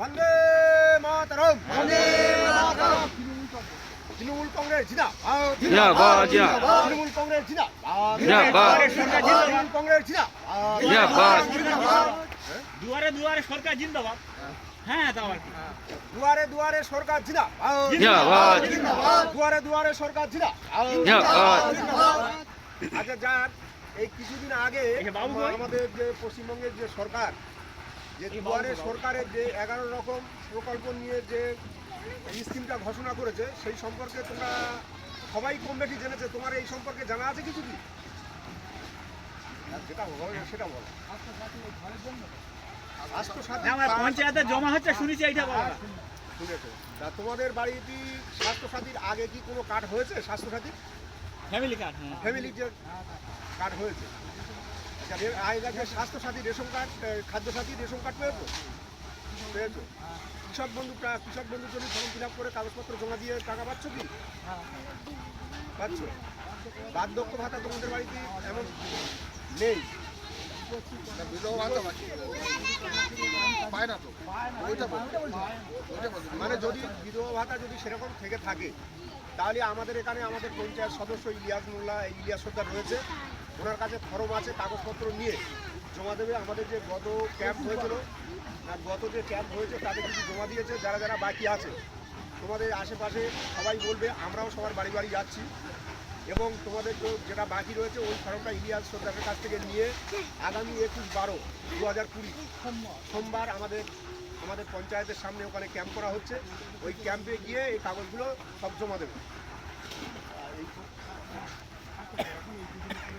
বন্দে মাতরম। তৃণমূল কংগ্রেস জিন্দাবাদ। জিন্দাবাদ, জিন্দাবাদ। তৃণমূল কংগ্রেস জিন্দাবাদ। জিন্দাবাদ। তৃণমূল কংগ্রেস জিন্দাবাদ। জিন্দাবাদ। দুয়ারে দুয়ারে সরকার জিন্দাবাদ। হ্যাঁ তাও আর কি। দুয়ারে দুয়ারে সরকার জিন্দাবাদ। জিন্দাবাদ। দুয়ারে দুয়ারে সরকার জিন্দাবাদ। জিন্দাবাদ। আচ্ছা যার এই কিছুদিন আগে বাবু কই? আমাদের যে পশ্চিমবঙ্গের যে সরকার যে দুয়ারে সরকারের যে 11 রকম প্রকল্প নিয়ে যে স্কিমটা ঘোষণা করেছে সেই সম্পর্কে তোমরা সবাই কম বেশি জেনেছে। তোমার এই সম্পর্কে জানা আছে কিছু কি? যেটা বলো সেটা বলো। স্বাস্থ্যসাথী আমার পঞ্চায়েতে জমা হচ্ছে শুনেছি এইটা বলা। শুনেছো? তা তোমাদের বাড়িতে স্বাস্থ্যসাথীর আগে কি কোনো কার্ড হয়েছে? Swasthyasathi family card. হ্যাঁ ফ্যামিলির যে কার্ড হয়েছে, আচ্ছা আগেকার যে Swasthyasathi ration card, Khadyasathi ration card পেয়েছো? পেয়েছো? কৃষক বন্ধুর জন্য ফর্ম ফিল আপ করে কাগজপত্র জমা দিয়ে টাকা পাচ্ছ কি? পাচ্ছ? বার্ধক্য ভাতা তোমাদের বাড়িতে এমন নেই? মানে যদি বিধবা ভাতা যদি সেরকম থেকে থাকে তাহলে আমাদের এখানে আমাদের পঞ্চায়েত সদস্য ইলিয়াস সর্দার রয়েছে, ওনার কাছে ফর্ম আছে, কাগজপত্র নিয়ে জমা দেবে। আমাদের যে গত ক্যাম্প হয়েছিল তাদের কিছু জমা দিয়েছে, যারা যারা বাকি আছে তোমাদের আশেপাশে সবাই বলবে, আমরাও সবার বাড়ি বাড়ি যাচ্ছি এবং তোমাদের তো যেটা বাকি রয়েছে ওই ফর্মটা ইলিয়াস সর্দারের কাছ থেকে নিয়ে আগামী 21/12/2020 সোমবার আমাদের পঞ্চায়েতের সামনে ওখানে ক্যাম্প করা হচ্ছে। ওই ক্যাম্পে গিয়ে এই কাগজগুলো সব জমা দেবে।